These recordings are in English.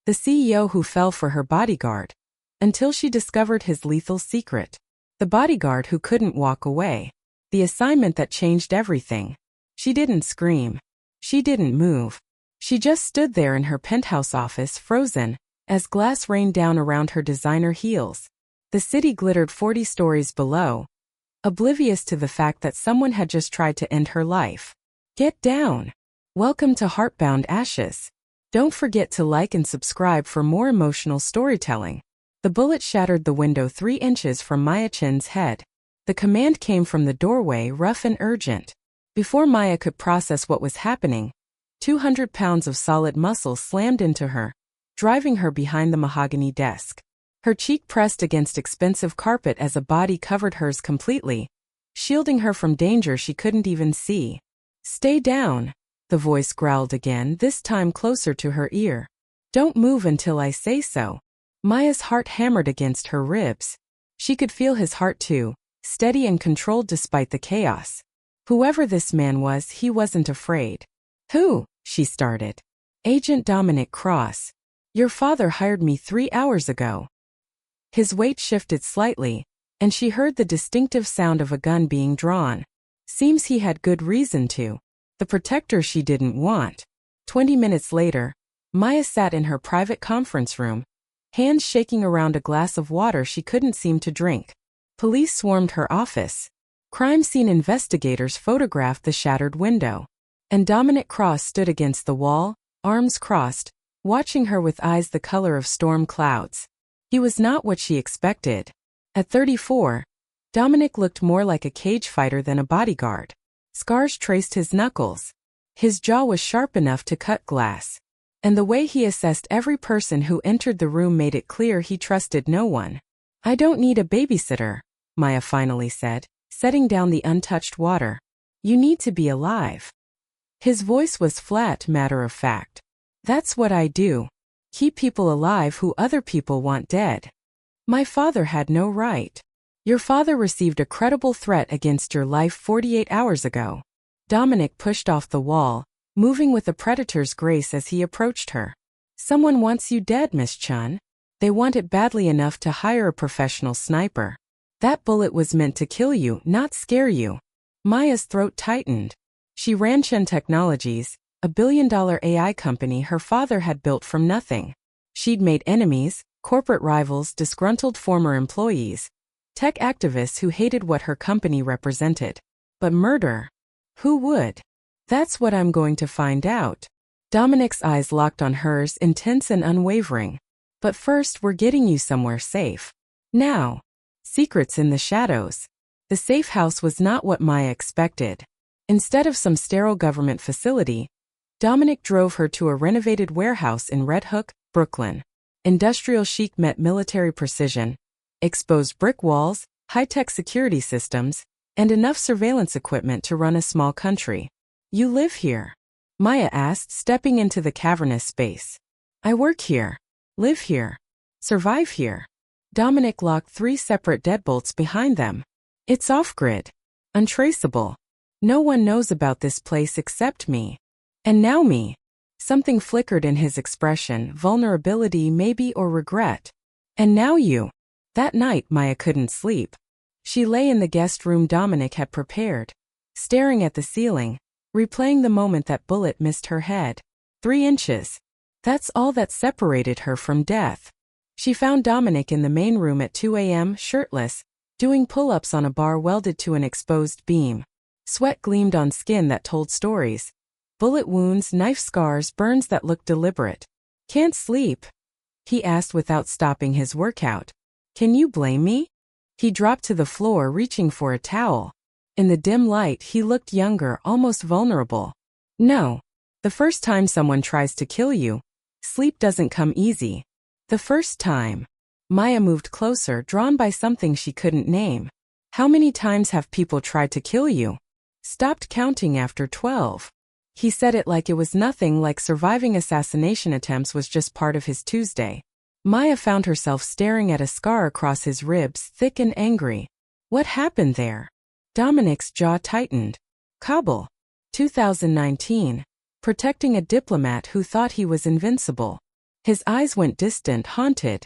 the CEO who fell for her bodyguard, until she discovered his lethal secret. The bodyguard who couldn't walk away. The assignment that changed everything. She didn't scream. She didn't move. She just stood there in her penthouse office, frozen, as glass rained down around her designer heels. The city glittered 40 stories below, oblivious to the fact that someone had just tried to end her life. Get down. Welcome to Heartbound Ashes. Don't forget to like and subscribe for more emotional storytelling. The bullet shattered the window 3 inches from Maya Chen's head. The command came from the doorway, rough and urgent. Before Maya could process what was happening, 200 pounds of solid muscle slammed into her, driving her behind the mahogany desk. Her cheek pressed against expensive carpet as a body covered hers completely, shielding her from danger she couldn't even see. Stay down, the voice growled again, this time closer to her ear. Don't move until I say so. Maya's heart hammered against her ribs. She could feel his heart too, steady and controlled despite the chaos. Whoever this man was, he wasn't afraid. Who? She started. Agent Dominic Cross. Your father hired me 3 hours ago. His weight shifted slightly, and she heard the distinctive sound of a gun being drawn. Seems he had good reason to. The protector she didn't want. 20 minutes later, Maya sat in her private conference room, hands shaking around a glass of water she couldn't seem to drink. Police swarmed her office. Crime scene investigators photographed the shattered window. And Dominic Cross stood against the wall, arms crossed, watching her with eyes the color of storm clouds. He was not what she expected. At 34, Dominic looked more like a cage fighter than a bodyguard. Scars traced his knuckles. His jaw was sharp enough to cut glass. And the way he assessed every person who entered the room made it clear he trusted no one. I don't need a babysitter, Maya finally said, setting down the untouched water. You need to be alive. His voice was flat, matter of fact. That's what I do. Keep people alive who other people want dead. My father had no right. Your father received a credible threat against your life 48 hours ago. Dominic pushed off the wall, moving with a predator's grace as he approached her. Someone wants you dead, Miss Chun. They want it badly enough to hire a professional sniper. That bullet was meant to kill you, not scare you. Maya's throat tightened. She ran Chen Technologies, a billion-dollar AI company her father had built from nothing. She'd made enemies, corporate rivals, disgruntled former employees, tech activists who hated what her company represented. But murder? Who would? That's what I'm going to find out. Dominic's eyes locked on hers, intense and unwavering. But first, we're getting you somewhere safe. Now. Secrets in the shadows. The safe house was not what Maya expected. Instead of some sterile government facility, Dominic drove her to a renovated warehouse in Red Hook, Brooklyn. Industrial chic met military precision. Exposed brick walls, high-tech security systems, and enough surveillance equipment to run a small country. You live here? Maya asked, stepping into the cavernous space. I work here. Live here. Survive here. Dominic locked 3 separate deadbolts behind them. It's off-grid. Untraceable. No one knows about this place except me. And now me. Something flickered in his expression, vulnerability maybe or regret. And now you. That night Maya couldn't sleep. She lay in the guest room Dominic had prepared, staring at the ceiling, replaying the moment that bullet missed her head. 3 inches. That's all that separated her from death. She found Dominic in the main room at 2 a.m., shirtless, doing pull-ups on a bar welded to an exposed beam. Sweat gleamed on skin that told stories. Bullet wounds, knife scars, burns that looked deliberate. Can't sleep? He asked without stopping his workout. Can you blame me? He dropped to the floor, reaching for a towel. In the dim light, he looked younger, almost vulnerable. No. The first time someone tries to kill you, sleep doesn't come easy. The first time. Maya moved closer, drawn by something she couldn't name. How many times have people tried to kill you? Stopped counting after 12. He said it like it was nothing, like surviving assassination attempts was just part of his Tuesday. Maya found herself staring at a scar across his ribs, thick and angry. What happened there? Dominic's jaw tightened. Kabul. 2019. Protecting a diplomat who thought he was invincible. His eyes went distant, haunted.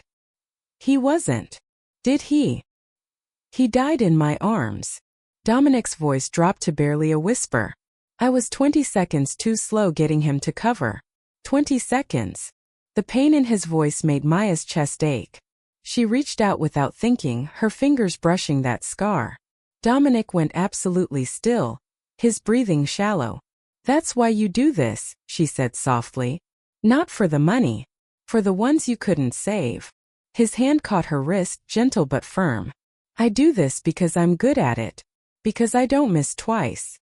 He wasn't. Did he? He died in my arms. Dominic's voice dropped to barely a whisper. I was 20 seconds too slow getting him to cover. 20 seconds. The pain in his voice made Maya's chest ache. She reached out without thinking, her fingers brushing that scar. Dominic went absolutely still, his breathing shallow. That's why you do this, she said softly. Not for the money. For the ones you couldn't save. His hand caught her wrist, gentle but firm. I do this because I'm good at it. Because I don't miss twice.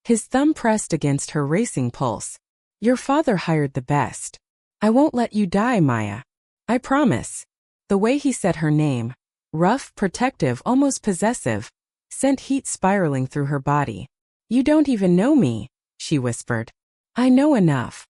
His thumb pressed against her racing pulse. Your father hired the best. I won't let you die, Maya. I promise. The way he said her name, rough, protective, almost possessive, sent heat spiraling through her body. You don't even know me, she whispered. I know enough.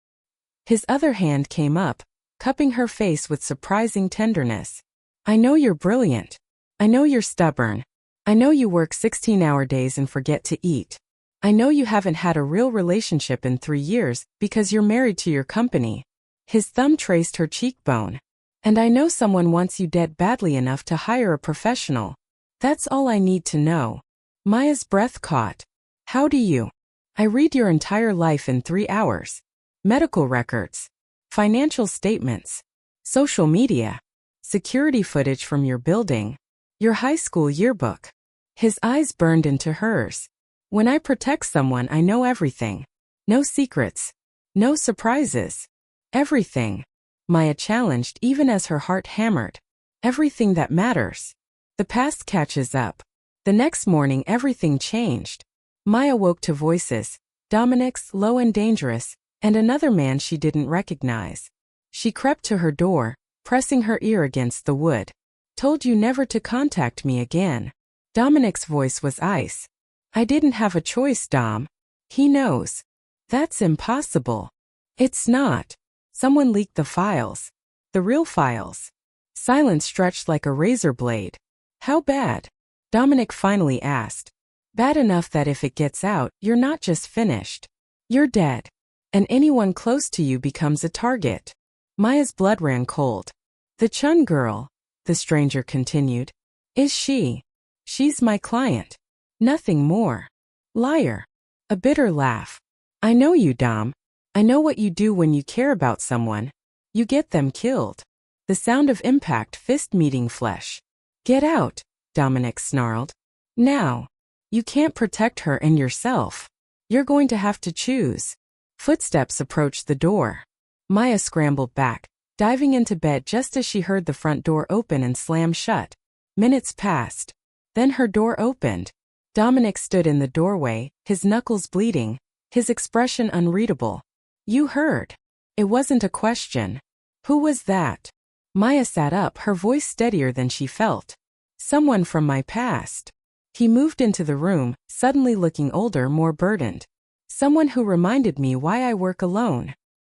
His other hand came up, cupping her face with surprising tenderness. I know you're brilliant. I know you're stubborn. I know you work 16-hour days and forget to eat. I know you haven't had a real relationship in 3 years because you're married to your company. His thumb traced her cheekbone. And I know someone wants you dead badly enough to hire a professional. That's all I need to know. Maya's breath caught. How do you? I read your entire life in 3 hours. Medical records. Financial statements. Social media. Security footage from your building. Your high school yearbook. His eyes burned into hers. When I protect someone, I know everything. No secrets. No surprises. Everything. Maya challenged even as her heart hammered. Everything that matters. The past catches up. The next morning everything changed. Maya woke to voices, Dominic's, low and dangerous, and another man she didn't recognize. She crept to her door, pressing her ear against the wood. Told you never to contact me again. Dominic's voice was ice. I didn't have a choice, Dom. He knows. That's impossible. It's not. Someone leaked the files. The real files. Silence stretched like a razor blade. How bad? Dominic finally asked. Bad enough that if it gets out, you're not just finished. You're dead. And anyone close to you becomes a target. Maya's blood ran cold. The Chun girl, the stranger continued. Is she? She's my client. Nothing more. Liar. A bitter laugh. I know you, Dom. I know what you do when you care about someone. You get them killed. The sound of impact, fist meeting flesh. Get out, Dominic snarled. Now. You can't protect her and yourself. You're going to have to choose. Footsteps approached the door. Maya scrambled back, diving into bed just as she heard the front door open and slam shut. Minutes passed. Then her door opened. Dominic stood in the doorway, his knuckles bleeding, his expression unreadable. You heard. It wasn't a question. Who was that? Maya sat up, her voice steadier than she felt. Someone from my past. He moved into the room, suddenly looking older, more burdened. Someone who reminded me why I work alone.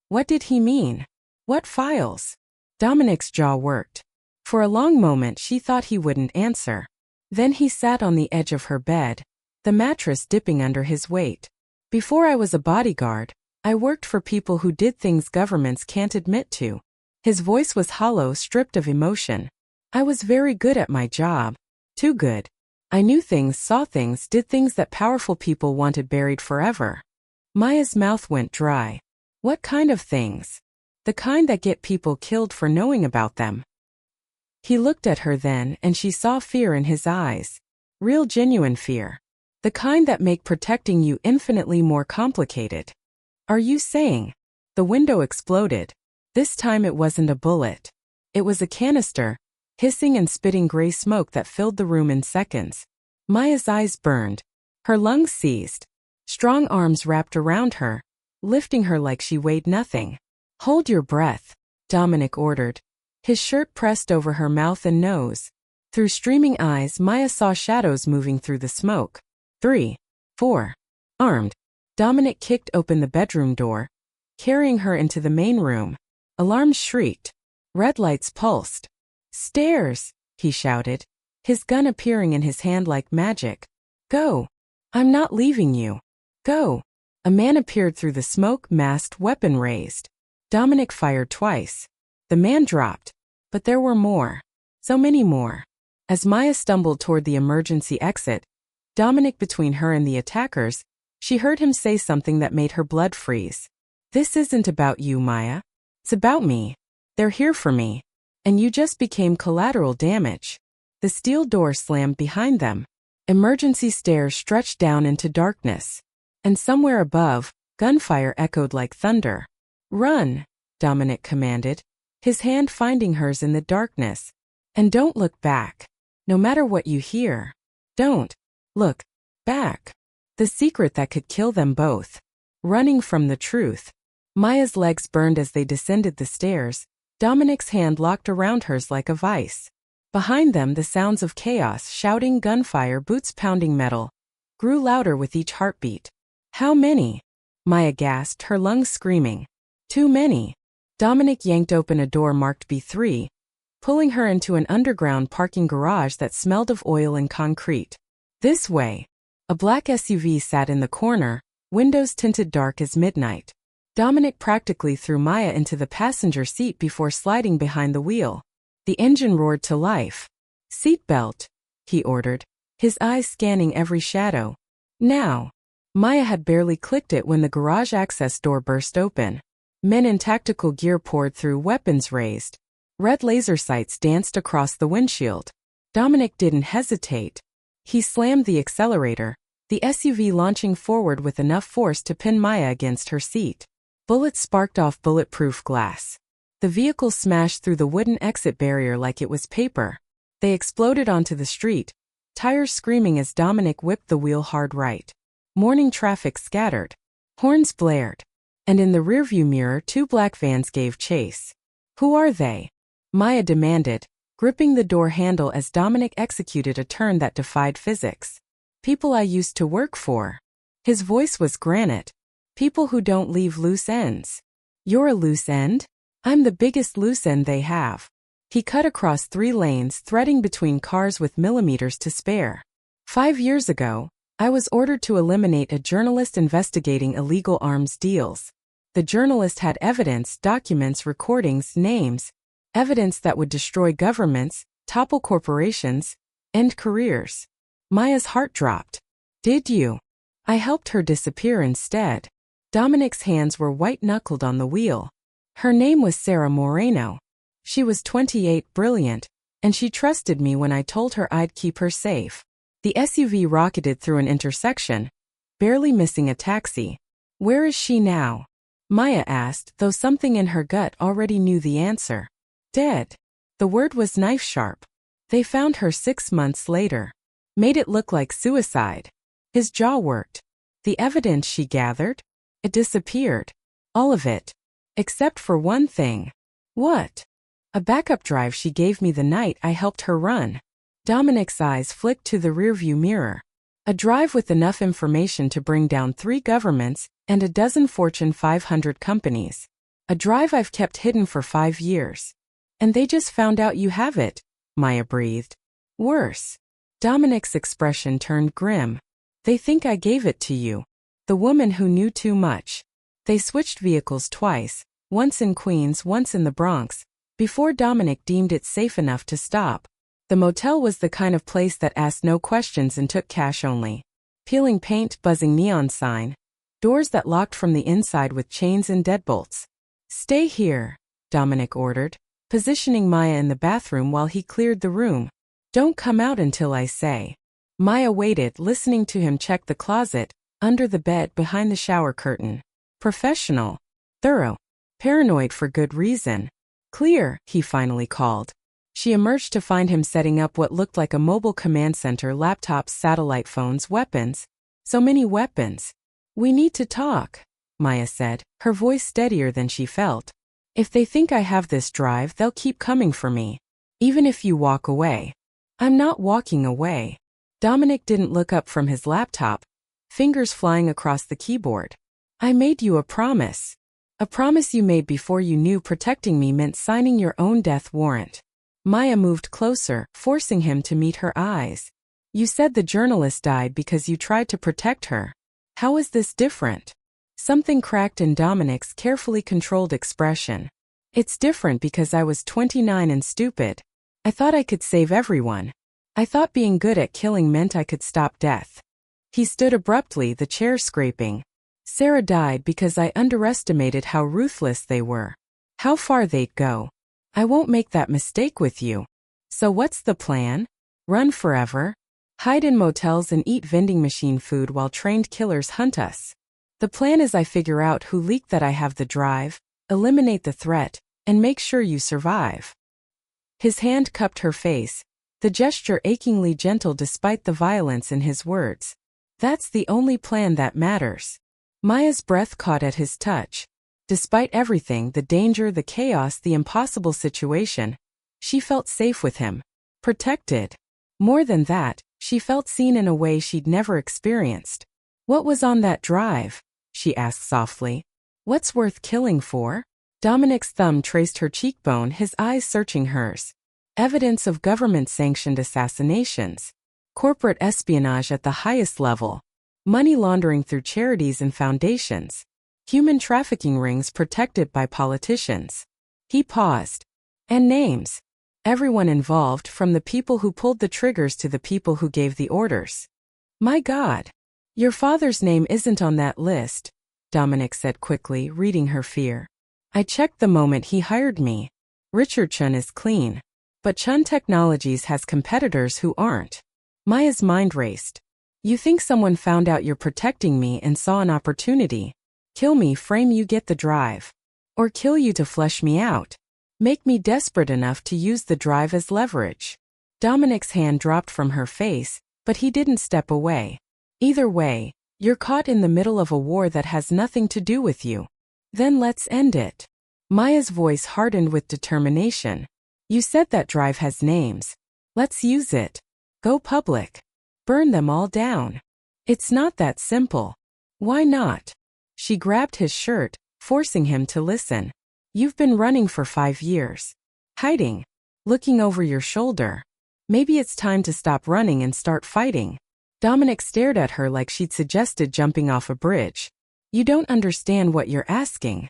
What did he mean? What files? Dominic's jaw worked. For a long moment she thought he wouldn't answer. Then he sat on the edge of her bed, the mattress dipping under his weight. Before I was a bodyguard, I worked for people who did things governments can't admit to. His voice was hollow, stripped of emotion. I was very good at my job. Too good. I knew things, saw things, did things that powerful people wanted buried forever. Maya's mouth went dry. What kind of things? The kind that get people killed for knowing about them. He looked at her then, and she saw fear in his eyes. Real, genuine fear. The kind that make protecting you infinitely more complicated. Are you saying? The window exploded. This time it wasn't a bullet. It was a canister, hissing and spitting gray smoke that filled the room in seconds. Maya's eyes burned. Her lungs seized. Strong arms wrapped around her, lifting her like she weighed nothing. Hold your breath, Dominic ordered. His shirt pressed over her mouth and nose. Through streaming eyes, Maya saw shadows moving through the smoke. 3, 4. Armed. Dominic kicked open the bedroom door, carrying her into the main room. Alarms shrieked. Red lights pulsed. Stairs, he shouted, his gun appearing in his hand like magic. Go. I'm not leaving you. Go. A man appeared through the smoke, masked, weapon raised. Dominic fired twice. The man dropped. But there were more. So many more. As Maya stumbled toward the emergency exit, Dominic between her and the attackers, she heard him say something that made her blood freeze. "This isn't about you, Maya. It's about me. They're here for me. And you just became collateral damage." The steel door slammed behind them. Emergency stairs stretched down into darkness. And somewhere above, gunfire echoed like thunder. "Run," Dominic commanded, his hand finding hers in the darkness. "And don't look back. No matter what you hear. Don't look back." The secret that could kill them both. Running from the truth. Maya's legs burned as they descended the stairs. Dominic's hand locked around hers like a vice. Behind them, the sounds of chaos, shouting, gunfire, boots pounding metal, grew louder with each heartbeat. "How many?" Maya gasped, her lungs screaming. "Too many." Dominic yanked open a door marked B3, pulling her into an underground parking garage that smelled of oil and concrete. "This way." A black SUV sat in the corner, windows tinted dark as midnight. Dominic practically threw Maya into the passenger seat before sliding behind the wheel. The engine roared to life. "Seat belt," he ordered, his eyes scanning every shadow. "Now." Maya had barely clicked it when the garage access door burst open. Men in tactical gear poured through, weapons raised. Red laser sights danced across the windshield. Dominic didn't hesitate. He slammed the accelerator, the SUV launching forward with enough force to pin Maya against her seat. Bullets sparked off bulletproof glass. The vehicle smashed through the wooden exit barrier like it was paper. They exploded onto the street, tires screaming as Dominic whipped the wheel hard right. Morning traffic scattered. Horns blared. And in the rearview mirror, two black vans gave chase. "Who are they?" Maya demanded, gripping the door handle as Dominic executed a turn that defied physics. "People I used to work for." His voice was granite. "People who don't leave loose ends." "You're a loose end? I'm the biggest loose end they have." He cut across 3 lanes, threading between cars with millimeters to spare. 5 years ago, I was ordered to eliminate a journalist investigating illegal arms deals. The journalist had evidence, documents, recordings, names, evidence that would destroy governments, topple corporations, end careers. Maya's heart dropped. "Did you?" "I helped her disappear instead." Dominic's hands were white-knuckled on the wheel. "Her name was Sarah Moreno. She was 28, brilliant, and she trusted me when I told her I'd keep her safe." The SUV rocketed through an intersection, barely missing a taxi. "Where is she now?" Maya asked, though something in her gut already knew the answer. "Dead." The word was knife-sharp. "They found her 6 months later." "Made it look like suicide." His jaw worked. "The evidence she gathered? It disappeared. All of it. Except for one thing." "What?" "A backup drive she gave me the night I helped her run." Dominic's eyes flicked to the rearview mirror. A drive with enough information to bring down 3 governments and a dozen Fortune 500 companies. A drive I've kept hidden for 5 years. "And they just found out you have it," Maya breathed. "Worse." Dominic's expression turned grim. "They think I gave it to you. The woman who knew too much." They switched vehicles twice, once in Queens, once in the Bronx, before Dominic deemed it safe enough to stop. The motel was the kind of place that asked no questions and took cash only. Peeling paint, buzzing neon sign. Doors that locked from the inside with chains and deadbolts. "Stay here," Dominic ordered, positioning Maya in the bathroom while he cleared the room. "Don't come out until I say." Maya waited, listening to him check the closet, under the bed, behind the shower curtain. Professional. Thorough. Paranoid for good reason. "Clear," he finally called. She emerged to find him setting up what looked like a mobile command center, laptops, satellite phones, weapons. So many weapons. "We need to talk," Maya said, her voice steadier than she felt. "If they think I have this drive, they'll keep coming for me. Even if you walk away." "I'm not walking away." Dominic didn't look up from his laptop, fingers flying across the keyboard. "I made you a promise. A promise you made before you knew protecting me meant signing your own death warrant." Maya moved closer, forcing him to meet her eyes. "You said the journalist died because you tried to protect her. How is this different?" Something cracked in Dominic's carefully controlled expression. It's different because I was 29 and stupid. I thought I could save everyone. I thought being good at killing meant I could stop death. He stood abruptly, the chair scraping. Sarah died because I underestimated how ruthless they were. How far they'd go. I won't make that mistake with you. So what's the plan? Run forever? Hide in motels and eat vending machine food while trained killers hunt us? The plan is I figure out who leaked that I have the drive, eliminate the threat, and make sure you survive. His hand cupped her face, the gesture achingly gentle despite the violence in his words. That's the only plan that matters. Maya's breath caught at his touch. Despite everything, the danger, the chaos, the impossible situation, she felt safe with him. Protected. More than that, she felt seen in a way she'd never experienced. What was on that drive? She asked softly. What's worth killing for? Dominic's thumb traced her cheekbone, his eyes searching hers. Evidence of government-sanctioned assassinations. Corporate espionage at the highest level. Money laundering through charities and foundations. Human trafficking rings protected by politicians. He paused. And names. Everyone involved, from the people who pulled the triggers to the people who gave the orders. My God. Your father's name isn't on that list, Dominic said quickly, reading her fear. I checked the moment he hired me. Richard Chun is clean. But Chun Technologies has competitors who aren't. Maya's mind raced. You think someone found out you're protecting me and saw an opportunity? Kill me, frame you, get the drive. Or kill you to flesh me out. Make me desperate enough to use the drive as leverage. Dominic's hand dropped from her face, but he didn't step away. Either way, you're caught in the middle of a war that has nothing to do with you. Then let's end it. Maya's voice hardened with determination. You said that drive has names. Let's use it. Go public. Burn them all down. It's not that simple. Why not? She grabbed his shirt, forcing him to listen. You've been running for 5 years. Hiding. Looking over your shoulder. Maybe it's time to stop running and start fighting. Dominic stared at her like she'd suggested jumping off a bridge. You don't understand what you're asking.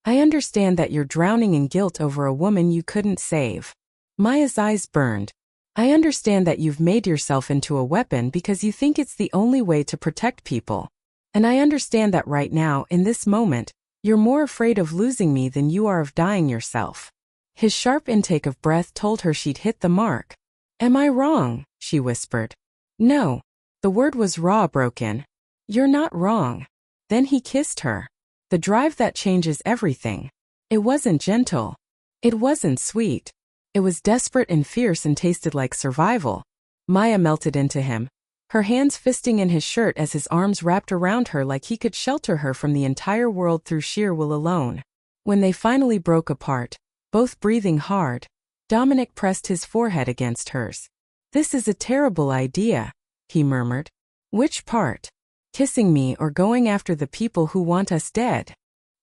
I understand that you're drowning in guilt over a woman you couldn't save. Maya's eyes burned. I understand that you've made yourself into a weapon because you think it's the only way to protect people. And I understand that right now, in this moment, you're more afraid of losing me than you are of dying yourself. His sharp intake of breath told her she'd hit the mark. Am I wrong? She whispered. No. The word was raw, broken. You're not wrong. Then he kissed her. The drive that changes everything. It wasn't gentle. It wasn't sweet. It was desperate and fierce and tasted like survival. Maya melted into him, her hands fisting in his shirt as his arms wrapped around her like he could shelter her from the entire world through sheer will alone. When they finally broke apart, both breathing hard, Dominic pressed his forehead against hers. This is a terrible idea, he murmured. Which part? Kissing me or going after the people who want us dead?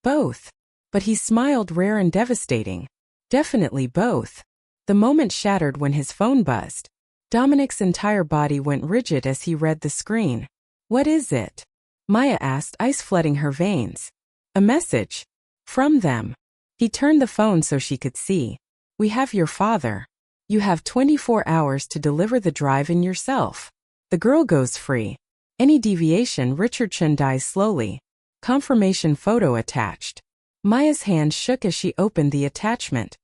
Both. But he smiled, rare and devastating. Definitely both. The moment shattered when his phone buzzed. Dominic's entire body went rigid as he read the screen. What is it? Maya asked, ice flooding her veins. A message. From them. He turned the phone so she could see. We have your father. You have 24 hours to deliver the drive in yourself. The girl goes free. Any deviation, Richard Chun dies slowly. Confirmation photo attached. Maya's hand shook as she opened the attachment.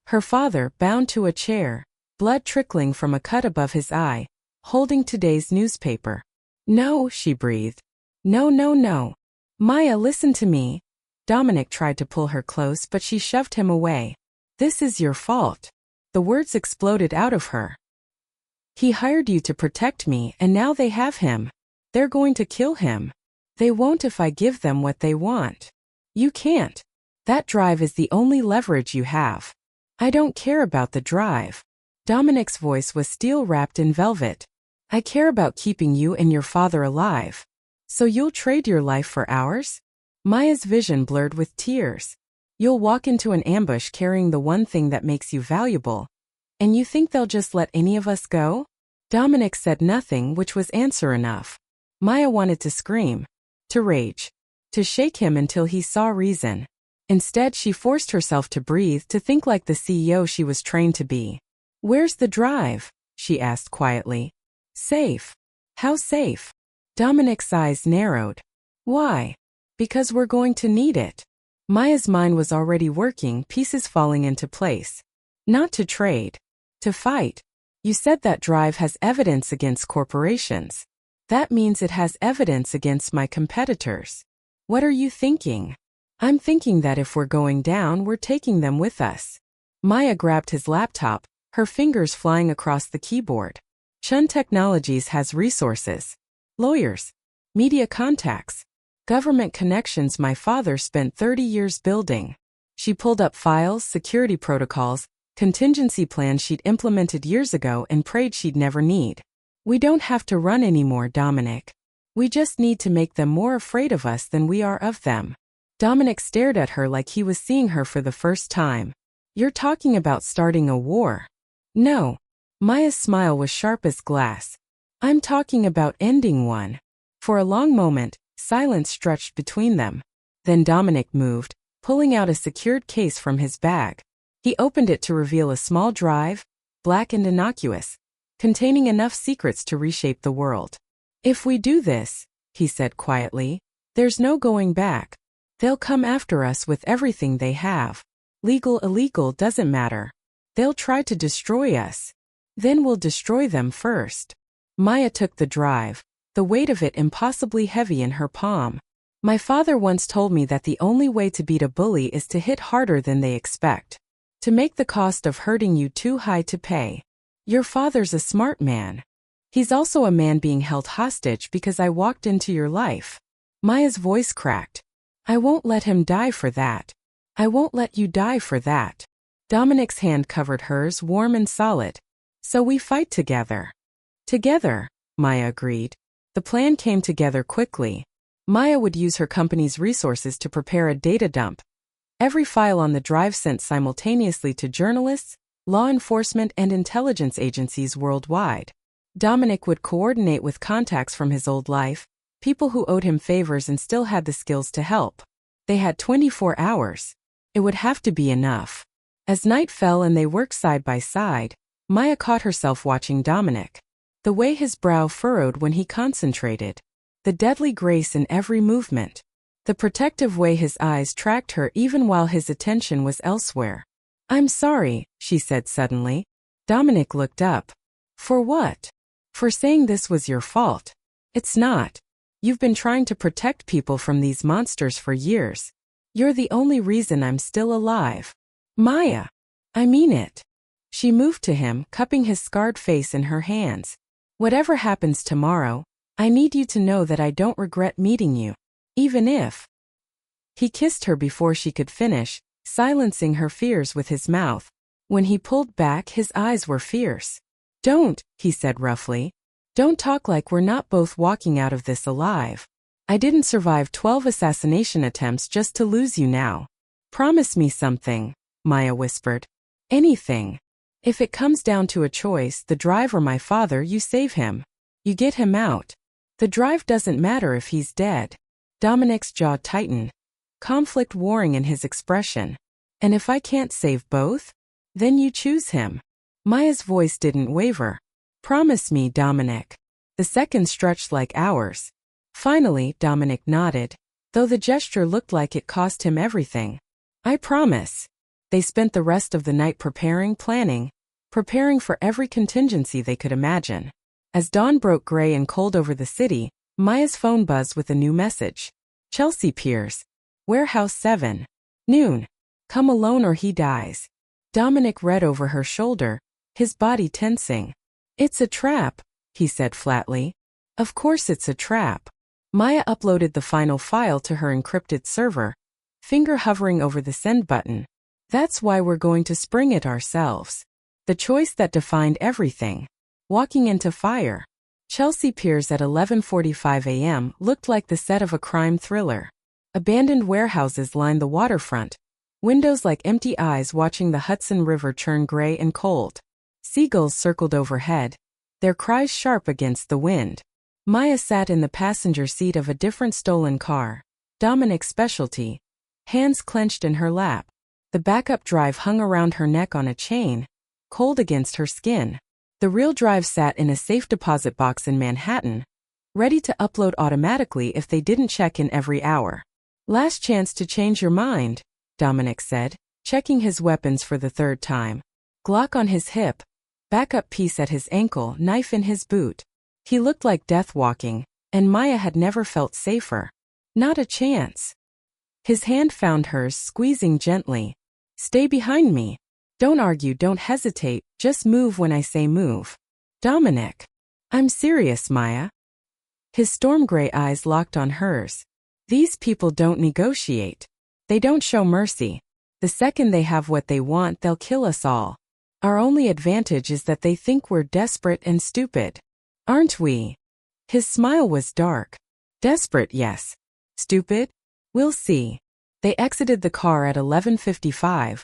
Her father, bound to a chair, blood trickling from a cut above his eye, holding today's newspaper. No, she breathed. No, no, no. Maya, listen to me. Dominic tried to pull her close, but she shoved him away. This is your fault. The words exploded out of her. He hired you to protect me, and now they have him. They're going to kill him. They won't if I give them what they want. You can't. That drive is the only leverage you have. I don't care about the drive. Dominic's voice was steel-wrapped in velvet. I care about keeping you and your father alive. So you'll trade your life for ours? Maya's vision blurred with tears. You'll walk into an ambush carrying the one thing that makes you valuable. And you think they'll just let any of us go? Dominic said nothing, which was answer enough. Maya wanted to scream, to rage, to shake him until he saw reason. Instead, she forced herself to breathe, to think like the CEO she was trained to be. "Where's the drive?" she asked quietly. "Safe." "How safe?" Dominic's eyes narrowed. "Why?" "Because we're going to need it." Maya's mind was already working, pieces falling into place. "Not to trade. To fight. You said that drive has evidence against corporations. That means it has evidence against my competitors." "What are you thinking?" "I'm thinking that if we're going down, we're taking them with us." Maya grabbed his laptop, her fingers flying across the keyboard. Chun Technologies has resources. Lawyers. Media contacts. Government connections my father spent 30 years building. She pulled up files, security protocols, contingency plans she'd implemented years ago and prayed she'd never need. "We don't have to run anymore, Dominic. We just need to make them more afraid of us than we are of them." Dominic stared at her like he was seeing her for the first time. "You're talking about starting a war." "No." Maya's smile was sharp as glass. "I'm talking about ending one." For a long moment, silence stretched between them. Then Dominic moved, pulling out a secured case from his bag. He opened it to reveal a small drive, black and innocuous, containing enough secrets to reshape the world. "If we do this," he said quietly, "there's no going back. They'll come after us with everything they have. Legal, illegal, doesn't matter. They'll try to destroy us. Then we'll destroy them first." Maya took the drive, the weight of it impossibly heavy in her palm. "My father once told me that the only way to beat a bully is to hit harder than they expect. To make the cost of hurting you too high to pay. Your father's a smart man. He's also a man being held hostage because I walked into your life." Maya's voice cracked. "I won't let him die for that. I won't let you die for that." Dominic's hand covered hers, warm and solid. "So we fight together." "Together," Maya agreed. The plan came together quickly. Maya would use her company's resources to prepare a data dump. Every file on the drive sent simultaneously to journalists, law enforcement, and intelligence agencies worldwide. Dominic would coordinate with contacts from his old life, people who owed him favors and still had the skills to help. They had 24 hours. It would have to be enough. As night fell and they worked side by side, Maya caught herself watching Dominic. The way his brow furrowed when he concentrated. The deadly grace in every movement. The protective way his eyes tracked her even while his attention was elsewhere. "I'm sorry," she said suddenly. Dominic looked up. "For what?" "For saying this was your fault." "It's not. You've been trying to protect people from these monsters for years. You're the only reason I'm still alive." "Maya, I mean it." She moved to him, cupping his scarred face in her hands. "Whatever happens tomorrow, I need you to know that I don't regret meeting you. Even if..." He kissed her before she could finish, silencing her fears with his mouth. When he pulled back, his eyes were fierce. "Don't," he said roughly. "Don't talk like we're not both walking out of this alive. I didn't survive 12 assassination attempts just to lose you now. Promise me something," Maya whispered. "Anything. If it comes down to a choice, the drive or my father, you save him. You get him out. The drive doesn't matter if he's dead." Dominic's jaw tightened, conflict warring in his expression. "And if I can't save both? Then you choose him." Maya's voice didn't waver. "Promise me, Dominic." The seconds stretched like hours. Finally, Dominic nodded, though the gesture looked like it cost him everything. "I promise." They spent the rest of the night preparing for every contingency they could imagine. As dawn broke gray and cold over the city, Maya's phone buzzed with a new message. "Chelsea Piers. Warehouse 7. Noon. Come alone or he dies." Dominic read over her shoulder, his body tensing. "It's a trap," he said flatly. "Of course it's a trap." Maya uploaded the final file to her encrypted server, finger hovering over the send button. "That's why we're going to spring it ourselves." The choice that defined everything. Walking into fire. Chelsea Piers at 11:45 a.m. looked like the set of a crime thriller. Abandoned warehouses lined the waterfront, windows like empty eyes watching the Hudson River churn gray and cold. Seagulls circled overhead, their cries sharp against the wind. Maya sat in the passenger seat of a different stolen car, Dominic's specialty, hands clenched in her lap. The backup drive hung around her neck on a chain, cold against her skin. The real drive sat in a safe deposit box in Manhattan, ready to upload automatically if they didn't check in every hour. Last chance to change your mind, Dominic said, checking his weapons for the third time. Glock on his hip, backup piece at his ankle, knife in his boot. He looked like death walking, and Maya had never felt safer. Not a chance. His hand found hers, squeezing gently. Stay behind me. Don't argue, don't hesitate, just move when I say move. Dominic. I'm serious, Maya. His storm gray eyes locked on hers. These people don't negotiate. They don't show mercy. The second they have what they want, they'll kill us all. Our only advantage is that they think we're desperate and stupid. Aren't we? His smile was dark. Desperate, yes. Stupid? We'll see. They exited the car at 11:55,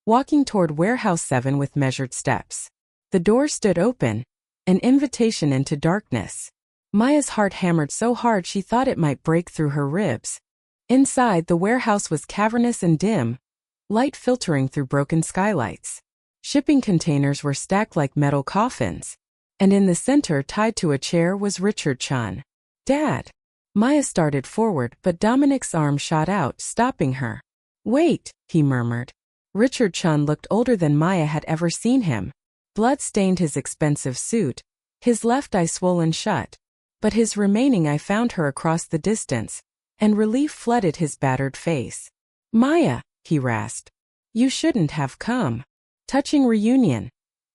walking toward Warehouse 7 with measured steps. The door stood open, an invitation into darkness. Maya's heart hammered so hard she thought it might break through her ribs. Inside, the warehouse was cavernous and dim, light filtering through broken skylights. Shipping containers were stacked like metal coffins, and in the center, tied to a chair, was Richard Chun. Dad. Maya started forward, but Dominic's arm shot out, stopping her. Wait, he murmured. Richard Chun looked older than Maya had ever seen him. Blood stained his expensive suit, his left eye swollen shut. But his remaining eye found her across the distance, and relief flooded his battered face. Maya, he rasped. You shouldn't have come. Touching reunion.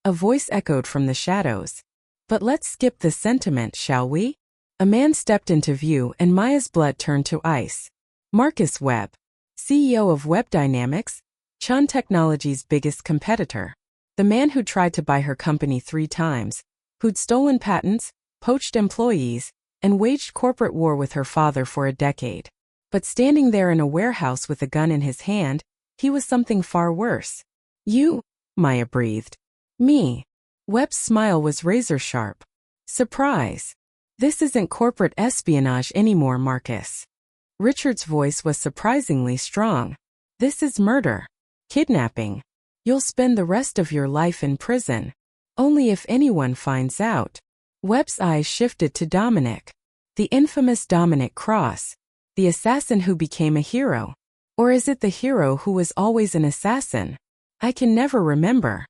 A voice echoed from the shadows. But let's skip the sentiment, shall we? A man stepped into view and Maya's blood turned to ice. Marcus Webb, CEO of Web Dynamics, Chun Technology's biggest competitor. The man who tried to buy her company 3 times, who'd stolen patents, poached employees, and waged corporate war with her father for a decade. But standing there in a warehouse with a gun in his hand, he was something far worse. You? Maya breathed. Me. Webb's smile was razor-sharp. Surprise. This isn't corporate espionage anymore, Marcus. Richard's voice was surprisingly strong. This is murder. Kidnapping. You'll spend the rest of your life in prison. Only if anyone finds out. Webb's eyes shifted to Dominic. The infamous Dominic Cross. The assassin who became a hero. Or is it the hero who was always an assassin? I can never remember.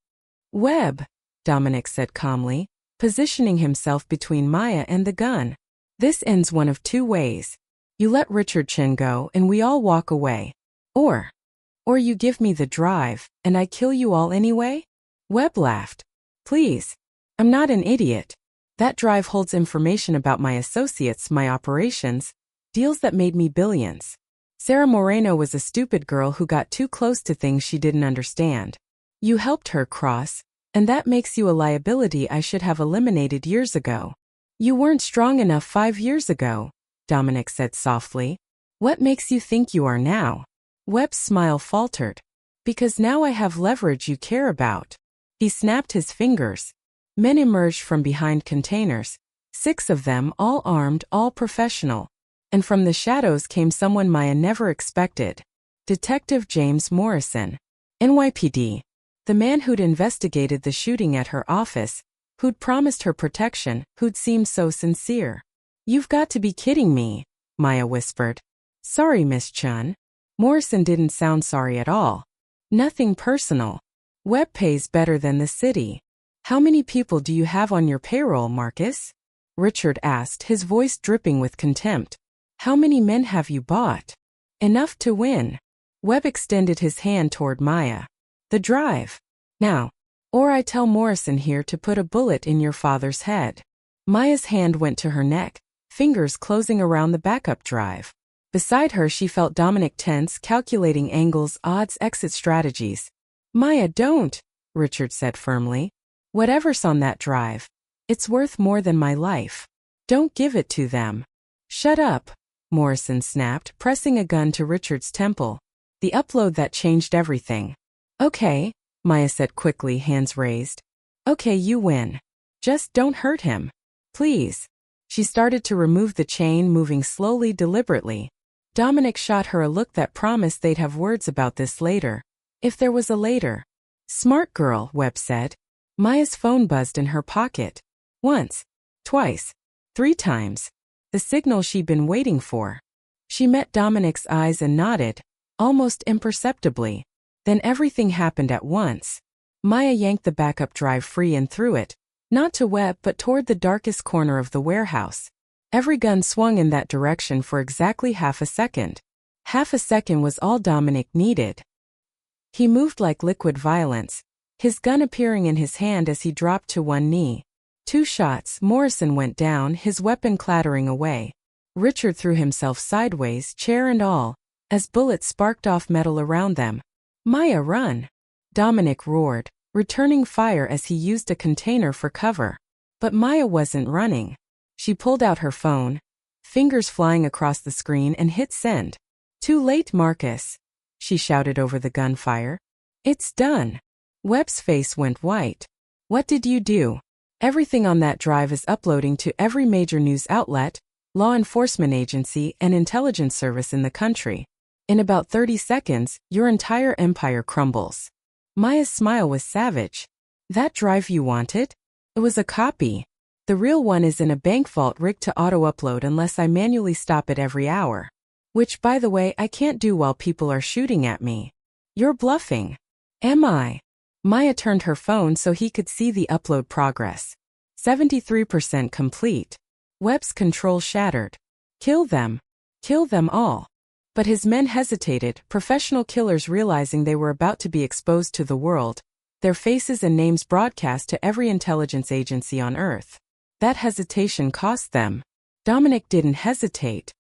Webb, Dominic said calmly, positioning himself between Maya and the gun. This ends one of 2 ways. You let Richard Chin go and we all walk away. Or you give me the drive, and I kill you all anyway? Webb laughed. Please. I'm not an idiot. That drive holds information about my associates, my operations, deals that made me billions. Sarah Moreno was a stupid girl who got too close to things she didn't understand. You helped her, Cross, and that makes you a liability I should have eliminated years ago. You weren't strong enough 5 years ago, Dominic said softly. What makes you think you are now? Webb's smile faltered. Because now I have leverage you care about. He snapped his fingers. Men emerged from behind containers, 6 of them, all armed, all professional. And from the shadows came someone Maya never expected. Detective James Morrison. NYPD. The man who'd investigated the shooting at her office, who'd promised her protection, who'd seemed so sincere. You've got to be kidding me, Maya whispered. Sorry, Miss Chun. Morrison didn't sound sorry at all. Nothing personal. Webb pays better than the city. How many people do you have on your payroll, Marcus? Richard asked, his voice dripping with contempt. How many men have you bought? Enough to win. Webb extended his hand toward Maya. The drive. Now. Or I tell Morrison here to put a bullet in your father's head. Maya's hand went to her neck, fingers closing around the backup drive. Beside her she felt Dominic tense, calculating angles, odds, exit strategies. Maya, don't, Richard said firmly. Whatever's on that drive. It's worth more than my life. Don't give it to them. Shut up, Morrison snapped, pressing a gun to Richard's temple. The upload that changed everything. Okay, Maya said quickly, hands raised. Okay, you win. Just don't hurt him. Please. She started to remove the chain, moving slowly, deliberately. Dominic shot her a look that promised they'd have words about this later. If there was a later. Smart girl, Webb said. Maya's phone buzzed in her pocket. Once. Twice. 3 times. The signal she'd been waiting for. She met Dominic's eyes and nodded, almost imperceptibly. Then everything happened at once. Maya yanked the backup drive free and threw it, not to Webb but toward the darkest corner of the warehouse. Every gun swung in that direction for exactly half a second. Half a second was all Dominic needed. He moved like liquid violence, his gun appearing in his hand as he dropped to one knee. 2 shots, Morrison went down, his weapon clattering away. Richard threw himself sideways, chair and all, as bullets sparked off metal around them. Maya, run! Dominic roared, returning fire as he used a container for cover. But Maya wasn't running. She pulled out her phone, fingers flying across the screen, and hit send. Too late, Marcus, she shouted over the gunfire. It's done. Webb's face went white. What did you do? Everything on that drive is uploading to every major news outlet, law enforcement agency, and intelligence service in the country. In about 30 seconds, your entire empire crumbles. Maya's smile was savage. That drive you wanted? It was a copy. The real one is in a bank vault rigged to auto-upload unless I manually stop it every hour. Which, by the way, I can't do while people are shooting at me. You're bluffing. Am I? Maya turned her phone so he could see the upload progress. 73% complete. Webb's control shattered. Kill them. Kill them all. But his men hesitated, professional killers realizing they were about to be exposed to the world, their faces and names broadcast to every intelligence agency on Earth. That hesitation cost them. Dominic didn't hesitate.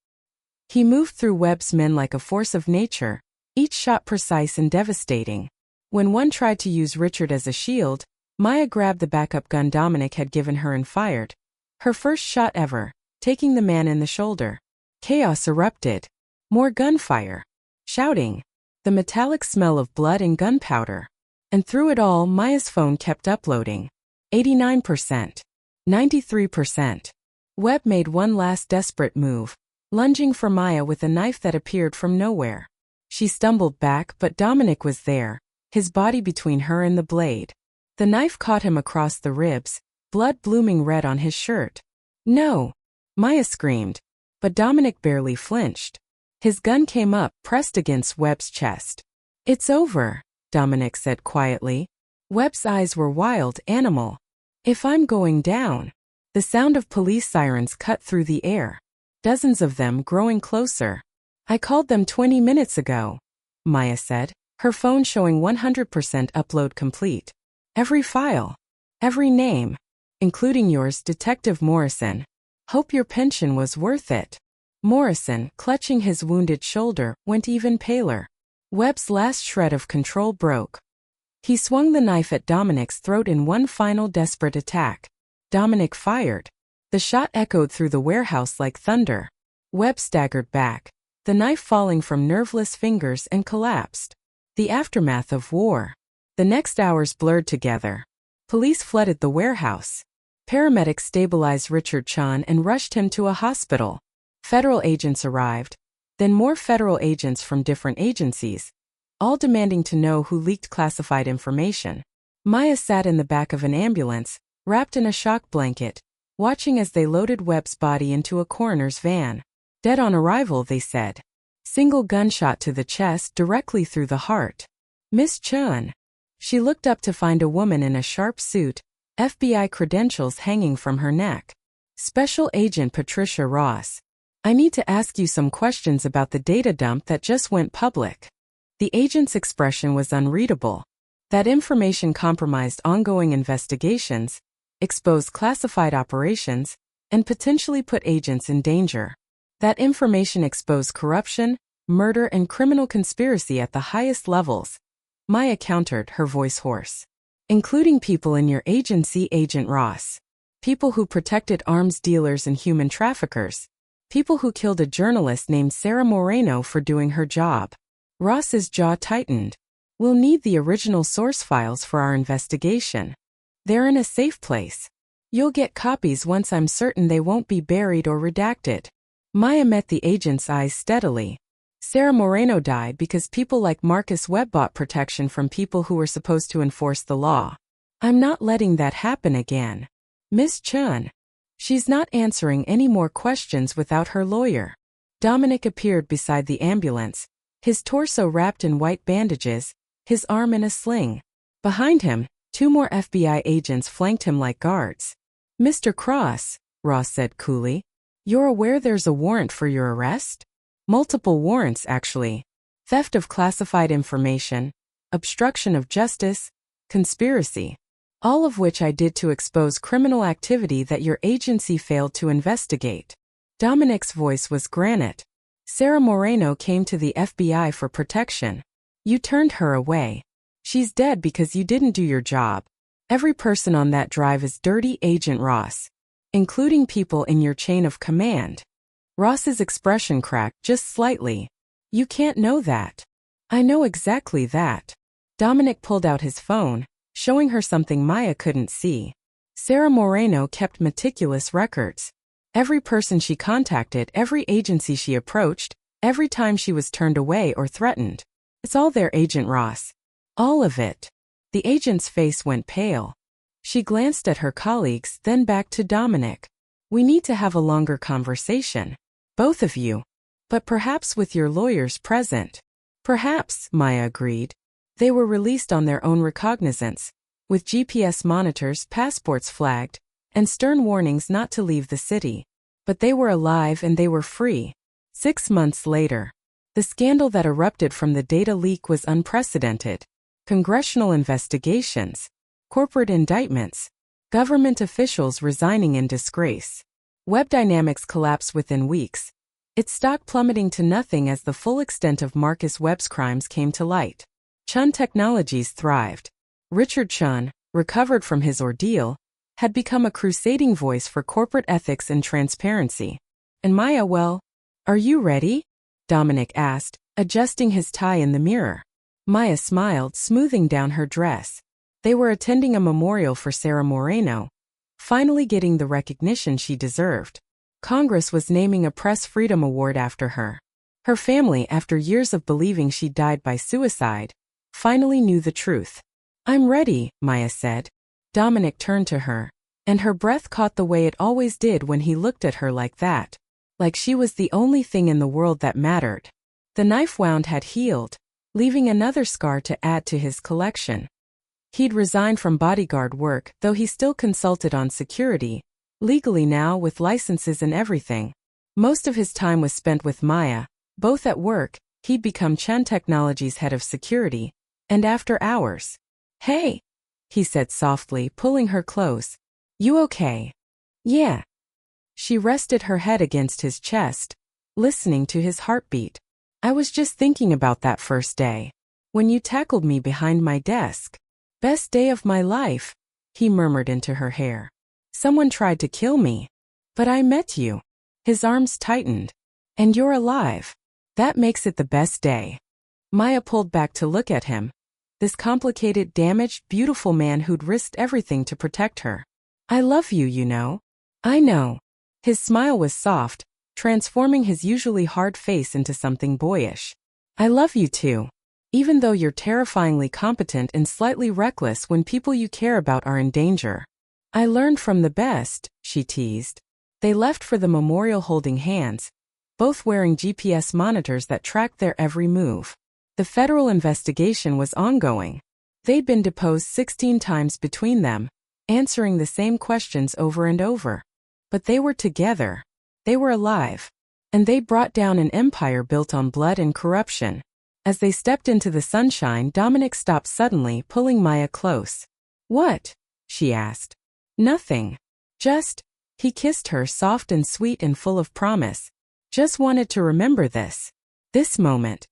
He moved through Webb's men like a force of nature, each shot precise and devastating. When one tried to use Richard as a shield, Maya grabbed the backup gun Dominic had given her and fired. Her first shot ever, taking the man in the shoulder. Chaos erupted. More gunfire. Shouting. The metallic smell of blood and gunpowder. And through it all, Maya's phone kept uploading. 89%. 93%. Webb made one last desperate move, lunging for Maya with a knife that appeared from nowhere. She stumbled back, but Dominic was there, his body between her and the blade. The knife caught him across the ribs, blood blooming red on his shirt. No! Maya screamed. But Dominic barely flinched. His gun came up, pressed against Webb's chest. It's over, Dominic said quietly. Webb's eyes were wild, animal. If I'm going down. The sound of police sirens cut through the air. Dozens of them growing closer. I called them 20 minutes ago, Maya said, her phone showing 100% upload complete. Every file. Every name. Including yours, Detective Morrison. Hope your pension was worth it. Morrison, clutching his wounded shoulder, went even paler. Webb's last shred of control broke. He swung the knife at Dominic's throat in one final desperate attack. Dominic fired. The shot echoed through the warehouse like thunder. Webb staggered back, the knife falling from nerveless fingers, and collapsed. The aftermath of war. The next hours blurred together. Police flooded the warehouse. Paramedics stabilized Richard Chan and rushed him to a hospital. Federal agents arrived, then more federal agents from different agencies, all demanding to know who leaked classified information. Maya sat in the back of an ambulance, wrapped in a shock blanket, watching as they loaded Webb's body into a coroner's van. Dead on arrival, they said. Single gunshot to the chest, directly through the heart. Miss Chun. She looked up to find a woman in a sharp suit, FBI credentials hanging from her neck. Special Agent Patricia Ross. I need to ask you some questions about the data dump that just went public. The agent's expression was unreadable. That information compromised ongoing investigations, exposed classified operations, and potentially put agents in danger. That information exposed corruption, murder, and criminal conspiracy at the highest levels. Maya countered, her voice hoarse. Including people in your agency, Agent Ross. People who protected arms dealers and human traffickers. People who killed a journalist named Sarah Moreno for doing her job. Ross's jaw tightened. We'll need the original source files for our investigation. They're in a safe place. You'll get copies once I'm certain they won't be buried or redacted. Maya met the agent's eyes steadily. Sarah Moreno died because people like Marcus Webb bought protection from people who were supposed to enforce the law. I'm not letting that happen again. Miss Chun. She's not answering any more questions without her lawyer. Dominic appeared beside the ambulance, his torso wrapped in white bandages, his arm in a sling. Behind him, 2 more FBI agents flanked him like guards. Mr. Cross, Ross said coolly, you're aware there's a warrant for your arrest? Multiple warrants, actually. Theft of classified information, obstruction of justice, conspiracy. All of which I did to expose criminal activity that your agency failed to investigate. Dominic's voice was granite. Sarah Moreno came to the FBI for protection. You turned her away. She's dead because you didn't do your job. Every person on that drive is dirty Agent Ross, including people in your chain of command. Ross's expression cracked just slightly. You can't know that. I know exactly that. Dominic pulled out his phone, showing her something Maya couldn't see. Sarah Moreno kept meticulous records. Every person she contacted, every agency she approached, every time she was turned away or threatened. It's all there, Agent Ross. All of it. The agent's face went pale. She glanced at her colleagues, then back to Dominic. We need to have a longer conversation. Both of you. But perhaps with your lawyers present. Perhaps, Maya agreed. They were released on their own recognizance, with GPS monitors, passports flagged, and stern warnings not to leave the city. But they were alive and they were free. 6 months later. The scandal that erupted from the data leak was unprecedented. Congressional investigations, corporate indictments, government officials resigning in disgrace. Web Dynamics collapsed within weeks, its stock plummeting to nothing as the full extent of Marcus Webb's crimes came to light. Chun Technologies thrived. Richard Chun, recovered from his ordeal, had become a crusading voice for corporate ethics and transparency. And Maya, well, are you ready? Dominic asked, adjusting his tie in the mirror. Maya smiled, smoothing down her dress. They were attending a memorial for Sarah Moreno, finally getting the recognition she deserved. Congress was naming a Press Freedom Award after her. Her family, after years of believing she died by suicide, finally knew the truth. I'm ready, Maya said. Dominic turned to her, and her breath caught the way it always did when he looked at her like that. Like she was the only thing in the world that mattered. The knife wound had healed, leaving another scar to add to his collection. He'd resigned from bodyguard work, though he still consulted on security, legally now with licenses and everything. Most of his time was spent with Maya, both at work, he'd become Chun Technologies' head of security, and after hours. Hey, he said softly, pulling her close. You okay? Yeah. She rested her head against his chest, listening to his heartbeat. I was just thinking about that first day, when you tackled me behind my desk. Best day of my life, he murmured into her hair. Someone tried to kill me, but I met you. His arms tightened. And you're alive. That makes it the best day. Maya pulled back to look at him. This complicated, damaged, beautiful man who'd risked everything to protect her. I love you, you know. I know. His smile was soft, transforming his usually hard face into something boyish. I love you too. Even though you're terrifyingly competent and slightly reckless when people you care about are in danger. I learned from the best, she teased. They left for the memorial holding hands, both wearing GPS monitors that tracked their every move. The federal investigation was ongoing. They'd been deposed 16 times between them, answering the same questions over and over. But they were together. They were alive. And they brought down an empire built on blood and corruption. As they stepped into the sunshine, Dominic stopped suddenly, pulling Maya close. What? She asked. Nothing. Just, he kissed her, soft and sweet and full of promise. Just wanted to remember this. This moment.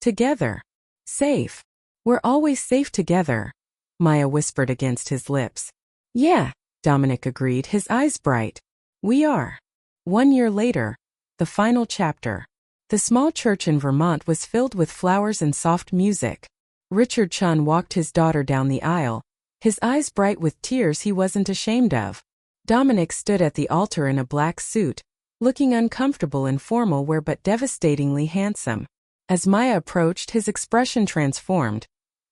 Together. Safe. We're always safe together, Maya whispered against his lips. Yeah, Dominic agreed, his eyes bright. We are. 1 year later. The final chapter. The small church in Vermont was filled with flowers and soft music. Richard Chun walked his daughter down the aisle, his eyes bright with tears he wasn't ashamed of. Dominic stood at the altar in a black suit, looking uncomfortable in formal wear but devastatingly handsome. As Maya approached, his expression transformed,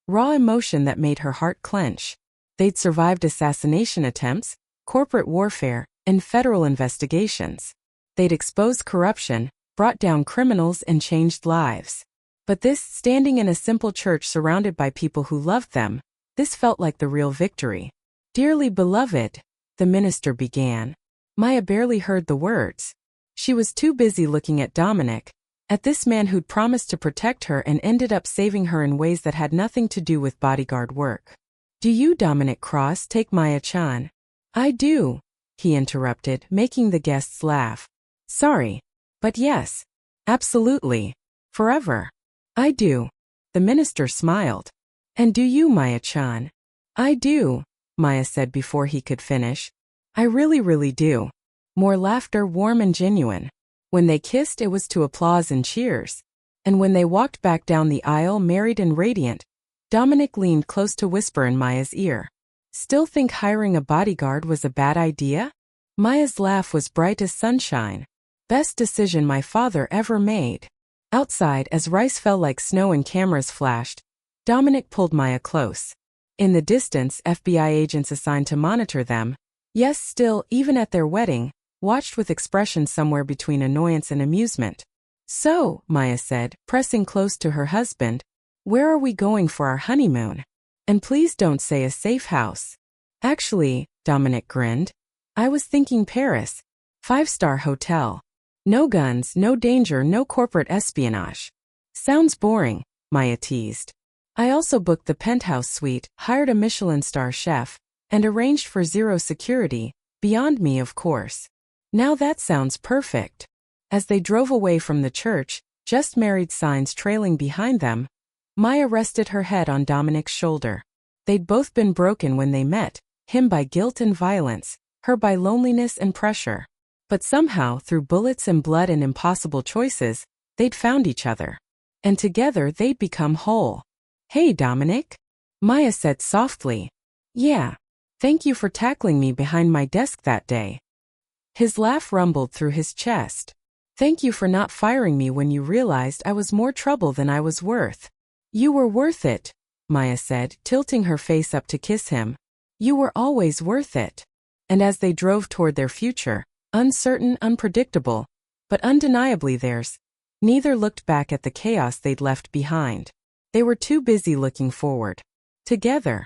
raw emotion that made her heart clench. They'd survived assassination attempts, corporate warfare, and federal investigations. They'd exposed corruption, brought down criminals, and changed lives. But this, standing in a simple church surrounded by people who loved them, this felt like the real victory. "Dearly beloved," the minister began. Maya barely heard the words. She was too busy looking at Dominic, at this man who'd promised to protect her and ended up saving her in ways that had nothing to do with bodyguard work. "Do you, Dominic Cross, take Maya-chan?" "I do," he interrupted, making the guests laugh. "Sorry. But yes. Absolutely. Forever." "I do." The minister smiled. "And do you, Maya-chan?" "I do," Maya said before he could finish. "I really do." More laughter, warm and genuine. When they kissed, it was to applause and cheers. And when they walked back down the aisle, married and radiant, Dominic leaned close to whisper in Maya's ear, "Still think hiring a bodyguard was a bad idea?" Maya's laugh was bright as sunshine. "Best decision my father ever made." Outside, as rice fell like snow and cameras flashed, Dominic pulled Maya close. In the distance, FBI agents assigned to monitor them, yes, still, even at their wedding, watched with expressions somewhere between annoyance and amusement. "So," Maya said, pressing close to her husband, "where are we going for our honeymoon? And please don't say a safe house." "Actually," Dominic grinned, "I was thinking Paris. 5-star hotel. No guns, no danger, no corporate espionage." "Sounds boring," Maya teased. "I also booked the penthouse suite, hired a Michelin star chef, and arranged for zero security, beyond me of course." "Now that sounds perfect." As they drove away from the church, just married signs trailing behind them, Maya rested her head on Dominic's shoulder. They'd both been broken when they met, him by guilt and violence, her by loneliness and pressure. But somehow, through bullets and blood and impossible choices, they'd found each other. And together they'd become whole. "Hey, Dominic," Maya said softly. "Yeah. Thank you for tackling me behind my desk that day." His laugh rumbled through his chest. "Thank you for not firing me when you realized I was more trouble than I was worth." "You were worth it," Maya said, tilting her face up to kiss him. "You were always worth it." And as they drove toward their future, uncertain, unpredictable, but undeniably theirs, neither looked back at the chaos they'd left behind. They were too busy looking forward. Together.